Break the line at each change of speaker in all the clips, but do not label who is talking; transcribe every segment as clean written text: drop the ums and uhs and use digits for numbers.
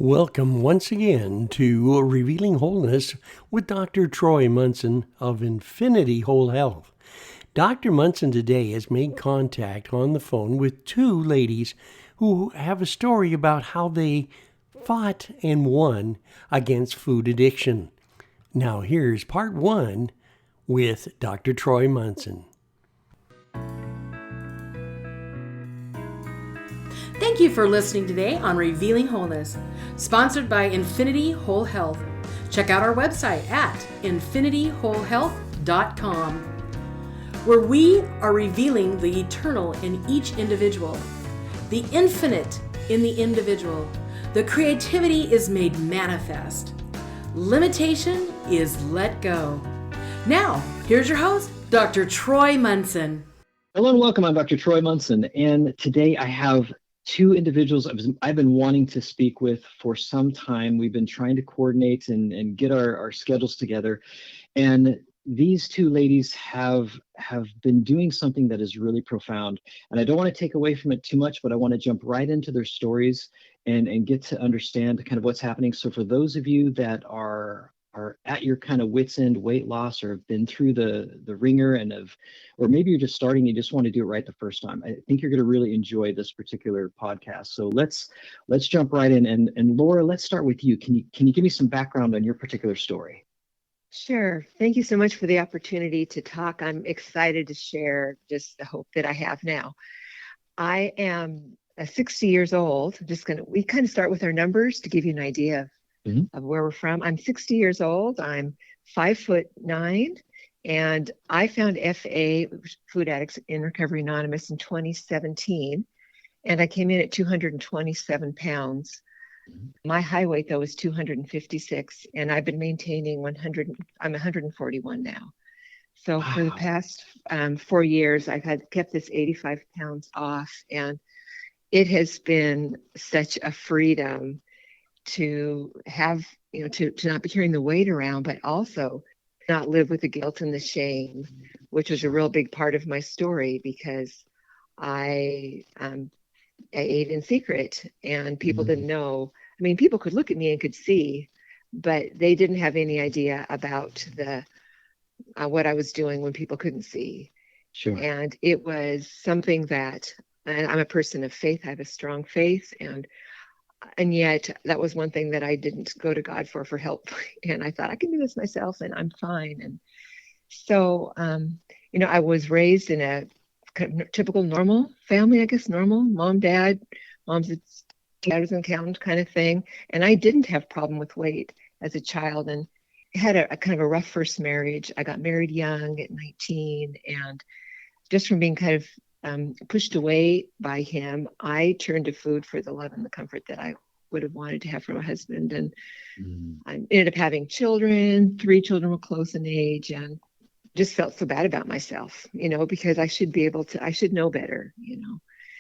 Welcome once again to Revealing Wholeness with Dr. Troy Munson of Infinity Whole Health. Dr. Munson today has made contact on the phone with two ladies who have a story about how they fought and won against food addiction. Now here's part one with Dr. Troy Munson.
Thank you for listening today on Revealing Wholeness, sponsored by Infinity Whole Health. Check out our website at infinityWholehealth.com, where we are revealing the eternal in each individual, the infinite in the individual. The creativity is made manifest. Limitation is let go. Now, here's your host, Dr. Troy Munson.
Hello and welcome. I'm Dr. Troy Munson, and today I have two individuals I've been wanting to speak with for some time. We've been trying to coordinate and get our schedules together. And these two ladies have been doing something that is really profound. And I don't want to take away from it too much, but I want to jump right into their stories and get to understand kind of what's happening. So for those of you that are at your kind of wits end weight loss, or have been through the ringer or maybe you're just starting, you just want to do it right the first time, I think you're going to really enjoy this particular podcast. So let's jump right in. And Laura, let's start with you. Can you give me some background on your particular story?
Sure. Thank you so much for the opportunity to talk. I'm excited to share just the hope that I have now. I am 60 years old. We kind of start with our numbers to give you an idea of where we're from. I'm 60 years old. I'm 5'9", and I found FA, Food Addicts in Recovery Anonymous, in 2017, and I came in at 227 pounds. My high weight, though, is 256, and I've been maintaining 100. I'm 141 now. So wow. For the past 4 years, I've kept this 85 pounds off, and it has been such a freedom to have, to not be carrying the weight around, but also not live with the guilt and the shame, which was a real big part of my story, because I ate in secret and people didn't know. I mean, people could look at me and could see, but they didn't have any idea about what I was doing when people couldn't see.
Sure.
And it was something that, and I'm a person of faith, I have a strong faith, and yet that was one thing that I didn't go to God for help. And I thought I can do this myself and I'm fine. And so, I was raised in a typical normal family, I guess, normal mom, dad, dad was an accountant kind of thing. And I didn't have problem with weight as a child, and had a kind of a rough first marriage. I got married young at 19, and just from being kind of pushed away by him, I turned to food for the love and the comfort that I would have wanted to have from a husband. And I ended up having children. 3 children were close in age, and just felt so bad about myself, because I should know better,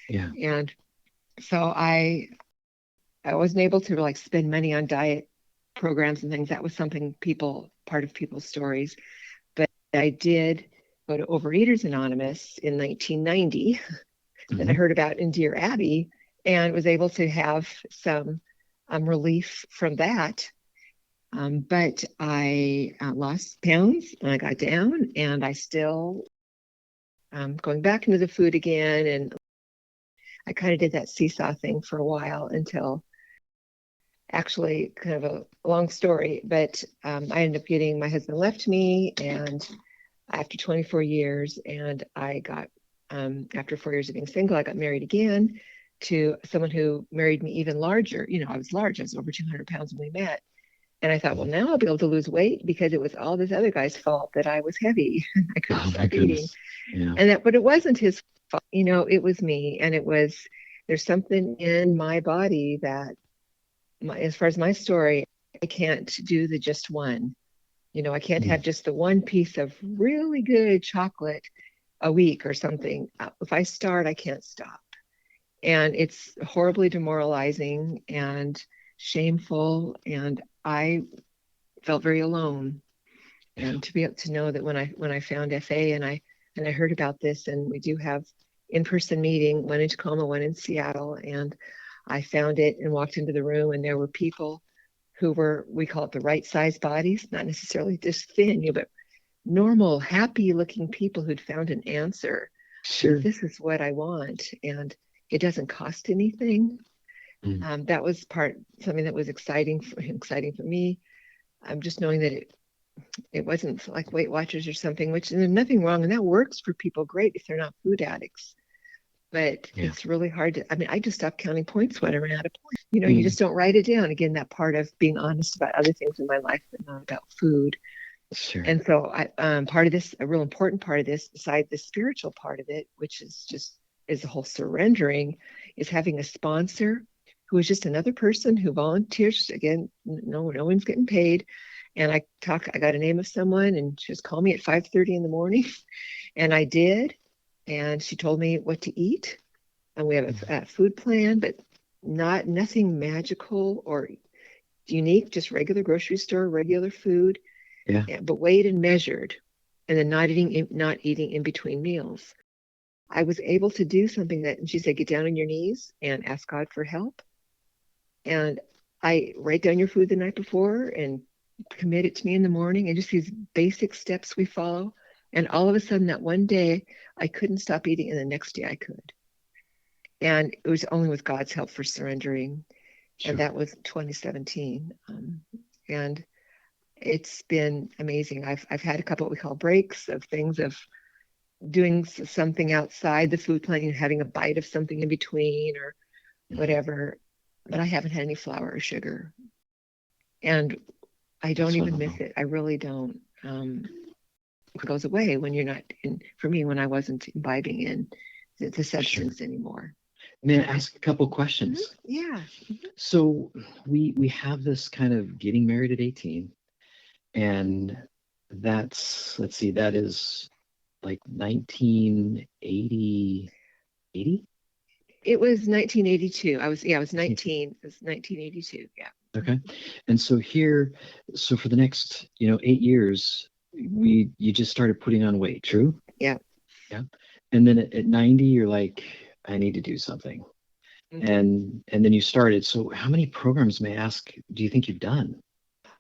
Yeah.
And so I wasn't able to spend money on diet programs and things. That was something part of people's stories. But I did go to Overeaters Anonymous in 1990 that I heard about in Dear Abby, and was able to have some relief from that. But I lost pounds, and I got down, and I still going back into the food again. And I kind of did that seesaw thing for a while until, actually, kind of a long story, but I ended up my husband left me, and after 24 years, and I got, after 4 years of being single, I got married again to someone who married me even larger. I was large. I was over 200 pounds when we met. And I thought, well, now I'll be able to lose weight, because it was all this other guy's fault that I was heavy. I couldn't stop eating. Yeah. But it wasn't his fault. It was me. And there's something in my body that, as far as my story, I can't do the just one. I can't have just the one piece of really good chocolate a week or something. If I start, I can't stop. And it's horribly demoralizing and shameful. And I felt very alone. And to be able to know that when I found FA and I heard about this, and we do have in-person meeting, one in Tacoma, one in Seattle, and I found it and walked into the room, and there were people who were, we call it the right size bodies, not necessarily just thin, but normal, happy looking people who'd found an answer.
Sure.
This is what I want, and it doesn't cost anything. That was something that was exciting for me. Just knowing that it wasn't like Weight Watchers or something, which there's nothing wrong, and that works for people great if they're not food addicts. But it's really hard to, I just stopped counting points when I ran out of points. You just don't write it down. Again, that part of being honest about other things in my life, but not about food.
Sure.
And so part of this, a real important part of this, besides the spiritual part of it, which is the whole surrendering, is having a sponsor who is just another person who volunteers. Again, no one's getting paid. And I got a name of someone, and she just called me at 5:30 in the morning. And I did. And she told me what to eat. And we have a food plan, but nothing magical or unique, just regular grocery store, regular food.
Yeah.
But weighed and measured, and then not eating in between meals. I was able to do something and she said, get down on your knees and ask God for help. And I write down your food the night before and commit it to me in the morning, and just these basic steps we follow. And all of a sudden that one day I couldn't stop eating, and the next day I could. And it was only with God's help for surrendering. Sure. And that was 2017. And it's been amazing. I've had a couple what we call breaks of things, of doing something outside the food plan, having a bite of something in between or whatever. But I haven't had any flour or sugar. And I don't even miss it. I really don't. It goes away when you're not for me, when I wasn't imbibing in the substance anymore.
May I ask a couple questions?
Mm-hmm. Yeah.
So we have this kind of getting married at 18, and that's, let's see, that is like 1980.
It was 1982. I was 19. It was 1982. Yeah.
Okay. And so for the next 8 years, you just started putting on weight, true?
Yeah.
Yeah. And then at 90, you're like, I need to do something. Mm-hmm. And then you started. So how many programs, may I ask, do you think you've done?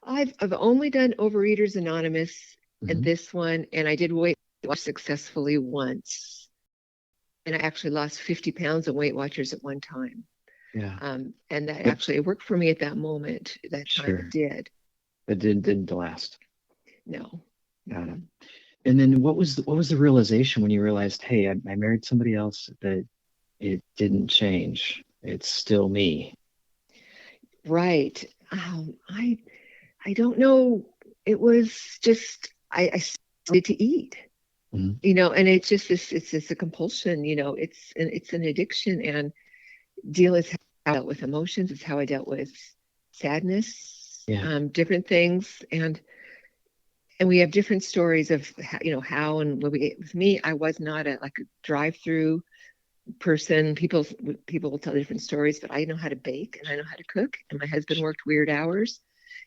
I've only done Overeaters Anonymous and this one, and I did Weight Watch successfully once. And I actually lost 50 pounds of Weight Watchers at one time.
Yeah.
And that actually worked for me at that moment. That time it did.
But didn't last.
No.
Got it. And then what was the realization when you realized, hey, I married somebody else, that it didn't change? It's still me.
Right. I don't know. It was just I started to eat. Mm-hmm. And it's just it's a compulsion. It's an addiction, and is how I dealt with emotions. It's how I dealt with sadness. Yeah. Different things, and we have different stories of how and what we ate. With me, I was not a drive-through person. People will tell different stories, but I know how to bake and I know how to cook. And my husband worked weird hours,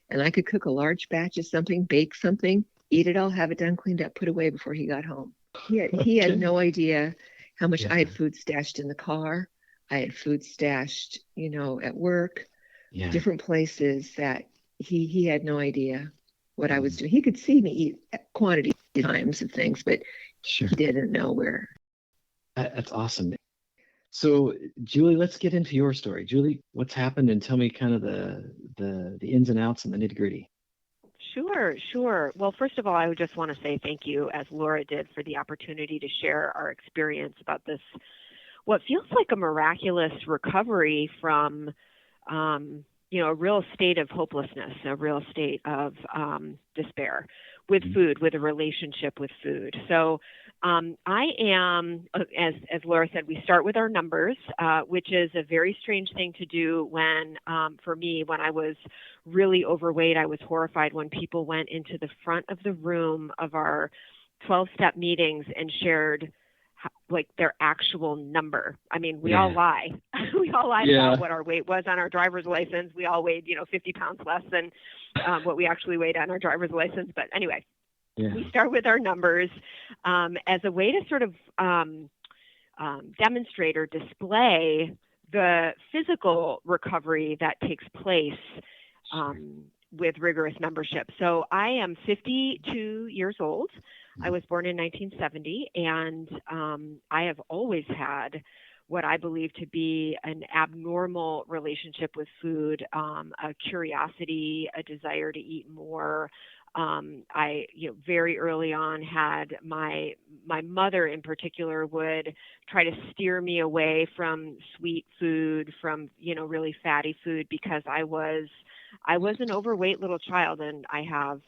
and I could cook a large batch of something, bake something, eat it all, have it done, cleaned up, put away before he got home. He had no idea how much I had food stashed in the car. I had food stashed, at work, different places that he had no idea what I was doing. He could see me eat quantity times of things, but he didn't know where.
That's awesome. So, Julie, let's get into your story. Julie, what's happened, and tell me kind of the ins and outs and the nitty-gritty.
Sure. Well, first of all, I would just want to say thank you, as Laura did, for the opportunity to share our experience about this, what feels like a miraculous recovery from, a real state of hopelessness, a real state of despair with food, with a relationship with food. So I am, as Laura said, we start with our numbers, which is a very strange thing to do when, for me, when I was really overweight. I was horrified when people went into the front of the room of our 12-step meetings and shared their actual number. I mean, we all lie. We all lied about what our weight was on our driver's license. We all weighed, 50 pounds less than what we actually weighed on our driver's license. But anyway, we start with our numbers as a way to sort of demonstrate or display the physical recovery that takes place with rigorous membership. So I am 52 years old. I was born in 1970, and I have always had what I believe to be an abnormal relationship with food, a curiosity, a desire to eat more. I, very early on had my mother in particular would try to steer me away from sweet food, from, really fatty food, because I was an overweight little child, and I have,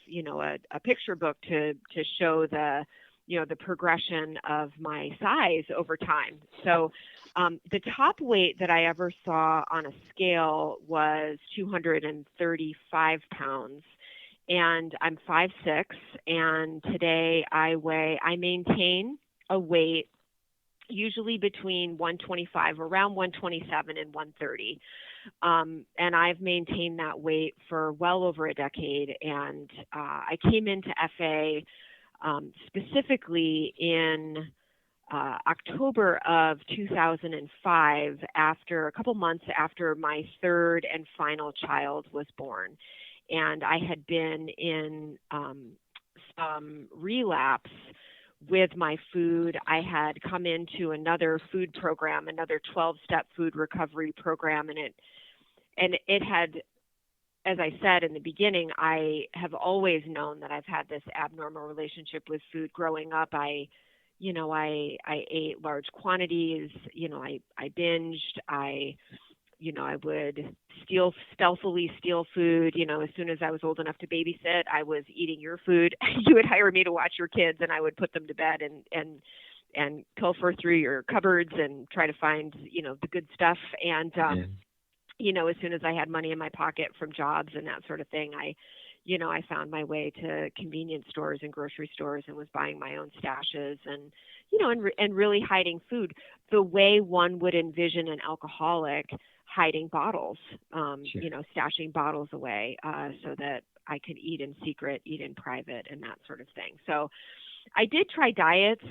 a picture book to show the progression of my size over time. So the top weight that I ever saw on a scale was 235 pounds. And I'm 5'6", and today I maintain a weight usually between 125, around 127 and 130. And I've maintained that weight for well over a decade. And I came into FA specifically in October of 2005, after a couple months after my third and final child was born. And I had been in some relapse with my food. I had come into another food program, another 12-step food recovery program, and it had, as I said in the beginning, I have always known that I've had this abnormal relationship with food. Growing up, I ate large quantities. I binged. I would stealthily steal food. As soon as I was old enough to babysit, I was eating your food. You would hire me to watch your kids, and I would put them to bed and pilfer through your cupboards and try to find, the good stuff. And, as soon as I had money in my pocket from jobs and that sort of thing, I found my way to convenience stores and grocery stores and was buying my own stashes and, and really hiding food the way one would envision an alcoholic hiding bottles, stashing bottles away so that I could eat in secret, eat in private, and that sort of thing. So I did try diets,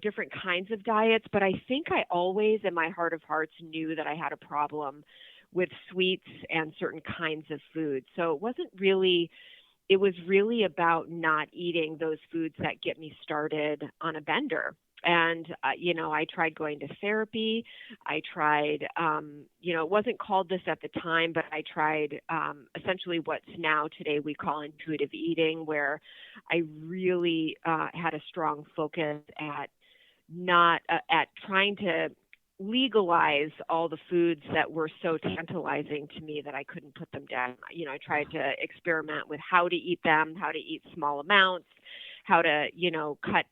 different kinds of diets, but I think I always, in my heart of hearts, knew that I had a problem with sweets and certain kinds of food. So it was really about not eating those foods that get me started on a bender. And, I tried going to therapy. I tried, it wasn't called this at the time, but I tried essentially what's now today we call intuitive eating, where I really had a strong focus at trying to legalize all the foods that were so tantalizing to me that I couldn't put them down. I tried to experiment with how to eat them, how to eat small amounts, how to, cut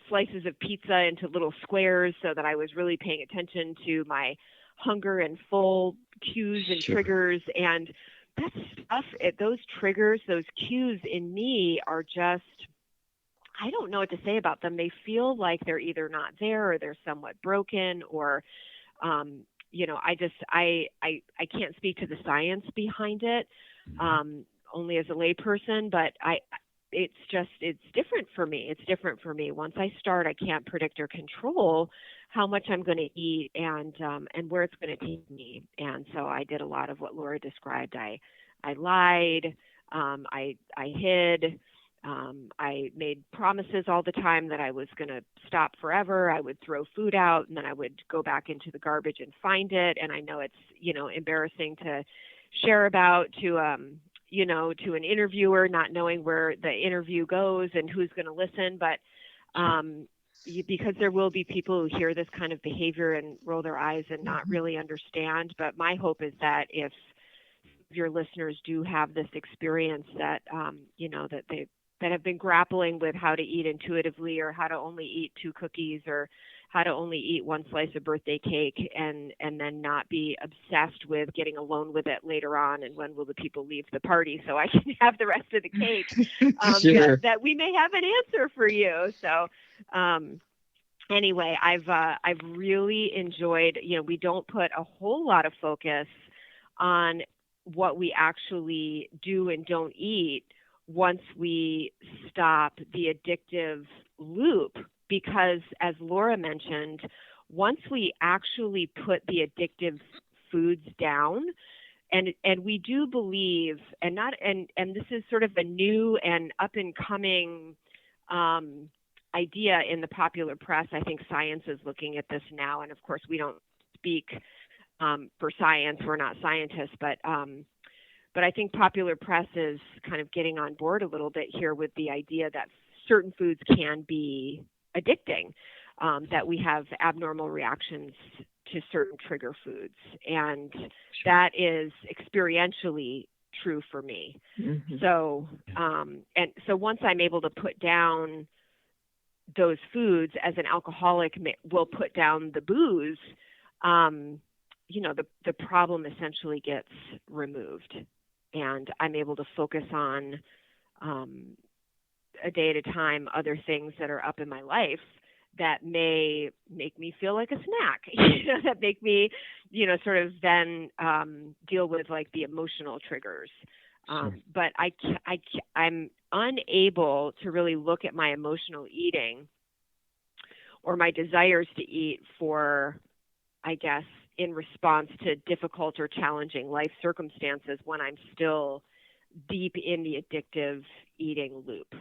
slices of pizza into little squares so that I was really paying attention to my hunger and full cues and triggers. And that stuff, those triggers, those cues in me are just, I don't know what to say about them. They feel like they're either not there or they're somewhat broken or, I can't speak to the science behind it, only as a layperson, but it's different for me. It's different for me. Once I start, I can't predict or control how much I'm going to eat and where it's going to take me. And so I did a lot of what Laura described. I lied. I hid. I made promises all the time that I was going to stop forever. I would throw food out and then I would go back into the garbage and find it. And I know it's, embarrassing to share about to an interviewer, not knowing where the interview goes and who's going to listen. But because there will be people who hear this kind of behavior and roll their eyes and not really understand. But my hope is that if your listeners do have this experience that, that have been grappling with how to eat intuitively or how to only eat 2 cookies or how to only eat 1 slice of birthday cake and then not be obsessed with getting alone with it later on and when will the people leave the party so I can have the rest of the cake,
Sure.
that we may have an answer for you. So anyway, I've really enjoyed, we don't put a whole lot of focus on what we actually do and don't eat once we stop the addictive loop, because as Laura mentioned, once we actually put the addictive foods down, and we do believe, and this is sort of a new and up and coming idea in the popular press. I think science is looking at this now, and of course we don't speak for science. We're not scientists, but I think popular press is kind of getting on board a little bit here with the idea that certain foods can be addicting, that we have abnormal reactions to certain trigger foods. And that is experientially true for me. Mm-hmm. So, so once I'm able to put down those foods, as an alcoholic will put down the booze, the problem essentially gets removed. And I'm able to focus on, a day at a time, other things that are up in my life that may make me feel like a snack, that make me, sort of then deal with like the emotional triggers. Sure. But I'm unable to really look at my emotional eating or my desires to eat for, I guess, in response to difficult or challenging life circumstances when I'm still deep in the addictive eating loop,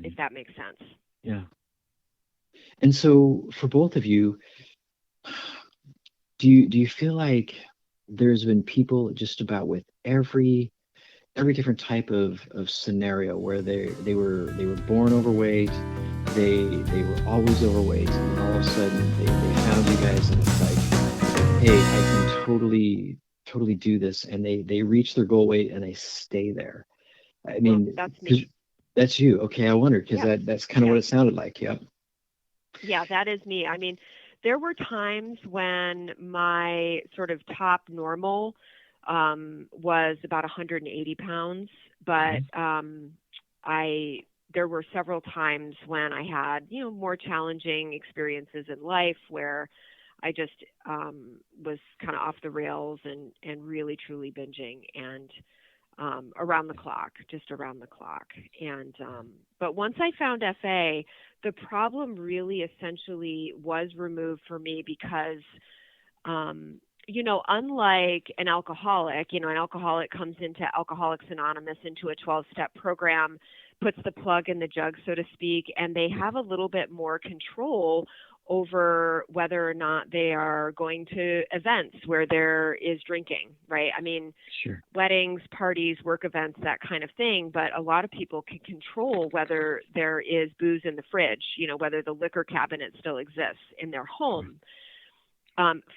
if that makes sense.
Yeah. And so for both of you, do you feel like there's been people just about with every different type of scenario where they were born overweight, they were always overweight, and all of a sudden they found you guys and it's like, hey, I can totally do this, and they reach their goal weight and they stay there. I mean,
that's me.
That's you. Okay, I wonder, because that's kind of what it sounded like. Yeah.
Yeah, that is me. I mean, there were times when my sort of top normal was about 180 pounds, but there were several times when I had, more challenging experiences in life where I just was kind of off the rails and really truly binging and around the clock. And but once I found FA, the problem really essentially was removed for me because unlike an alcoholic, an alcoholic comes into Alcoholics Anonymous, into a 12-step program, puts the plug in the jug, so to speak, and they have a little bit more control over whether or not they are going to events where there is drinking, right? I mean, sure. Weddings, parties, work events, that kind of thing, but a lot of people can control whether there is booze in the fridge, whether the liquor cabinet still exists in their home.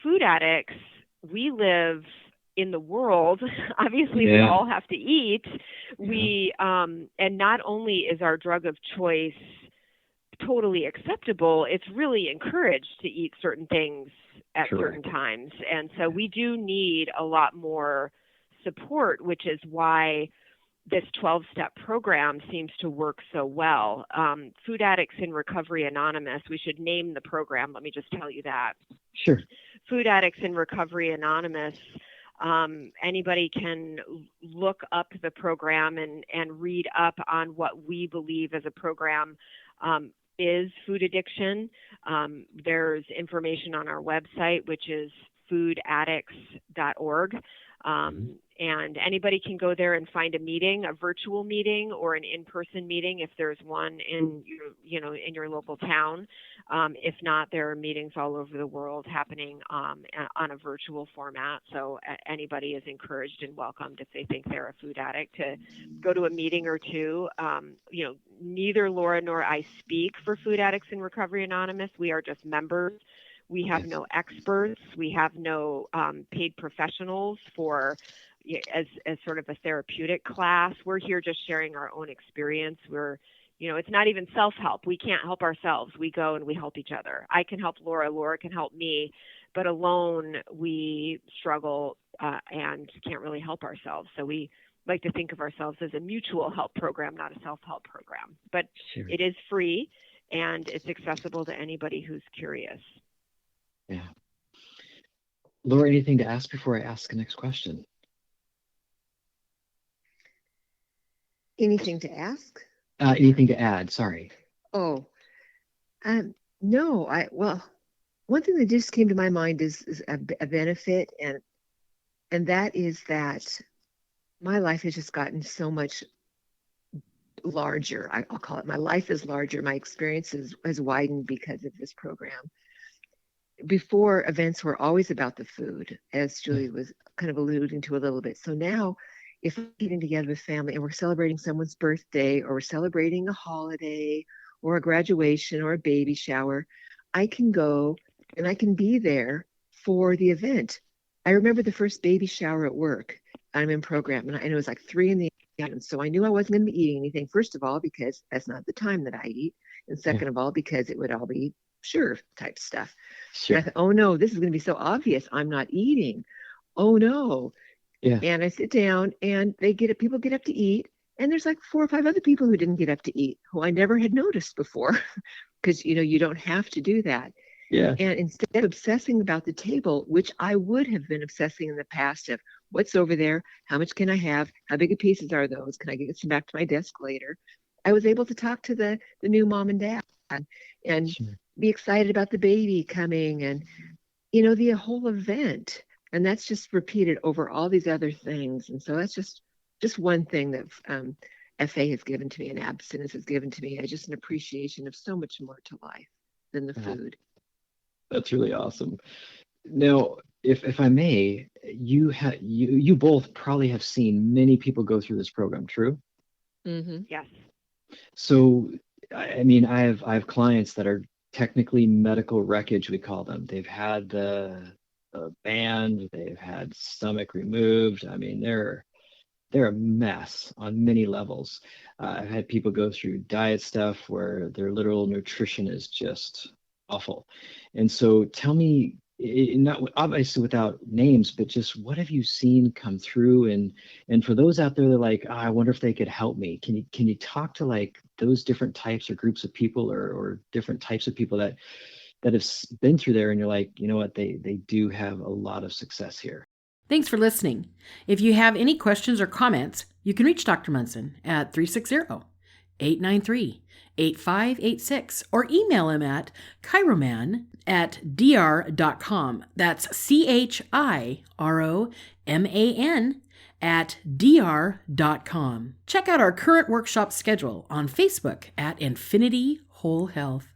Food addicts, we live in the world. Obviously, we all have to eat. We and not only is our drug of choice totally acceptable, it's really encouraged to eat certain things at certain times. And so we do need a lot more support, which is why this 12-step program seems to work so well. Food Addicts in Recovery Anonymous, we should name the program. Let me just tell you that.
Sure.
Food Addicts in Recovery Anonymous, anybody can look up the program and read up on what we believe as a program is food addiction. There's information on our website, which is food-addicts.org. And anybody can go there and find a meeting, a virtual meeting or an in-person meeting if there's one in your local town. If not, there are meetings all over the world happening on a virtual format. So anybody is encouraged and welcomed, if they think they're a food addict, to go to a meeting or two. Neither Laura nor I speak for Food Addicts in Recovery Anonymous. We are just members. We have no experts. We have no paid professionals as sort of a therapeutic class. We're here just sharing our own experience. It's not even self-help. We can't help ourselves. We go and we help each other. I can help Laura. Laura can help me. But alone, we struggle and can't really help ourselves. So we like to think of ourselves as a mutual help program, not a self-help program. But It is free, and it's accessible to anybody who's curious.
Yeah. Laura, anything to ask before I ask the next question?
Anything to ask?
Anything to add? Sorry.
Oh, no. one thing that just came to my mind is a benefit, and that is that my life has just gotten so much larger. I'll call it, my life is larger. My experience has widened because of this program. Before, events were always about the food, as Julie was kind of alluding to a little bit. So now, if we're getting together with family and we're celebrating someone's birthday, or we're celebrating a holiday or a graduation or a baby shower, I can go and I can be there for the event. I remember the first baby shower at work. I'm in program, and it was like 3 p.m. So I knew I wasn't going to be eating anything, first of all, because that's not the time that I eat. And second of all, because it would all be sure type stuff.
Sure.
And I thought, oh no, this is going to be so obvious. I'm not eating. Oh no.
Yeah.
And I sit down, and people get up to eat. And there's like 4 or 5 other people who didn't get up to eat, who I never had noticed before, because, you don't have to do that.
Yeah.
And instead of obsessing about the table, which I would have been obsessing in the past of what's over there, how much can I have, how big of pieces are those, can I get some back to my desk later, I was able to talk to the new mom and dad and
Sure.
be excited about the baby coming, and the whole event. And that's just repeated over all these other things. And so that's just one thing that FA has given to me, and abstinence has given to me, just an appreciation of so much more to life than the food.
That's really awesome. Now, if I may, you both probably have seen many people go through this program, true?
Mm-hmm.
Yes.
So, I mean, I have clients that are technically medical wreckage, we call them. They've had the band, they've had stomach removed. I mean, they're a mess on many levels. I've had people go through diet stuff where their literal nutrition is just awful. And so tell me, not obviously without names, but just what have you seen come through? And for those out there that are like, oh, I wonder if they could help me. Can you talk to like those different types or groups of people, or different types of people that have been through there, and you're like, you know what, they do have a lot of success here.
Thanks for listening. If you have any questions or comments, you can reach Dr. Munson at 360-893-8586 or email him at chiroman@dr.com. That's chiroman@dr.com. Check out our current workshop schedule on Facebook at Infinity Whole Health.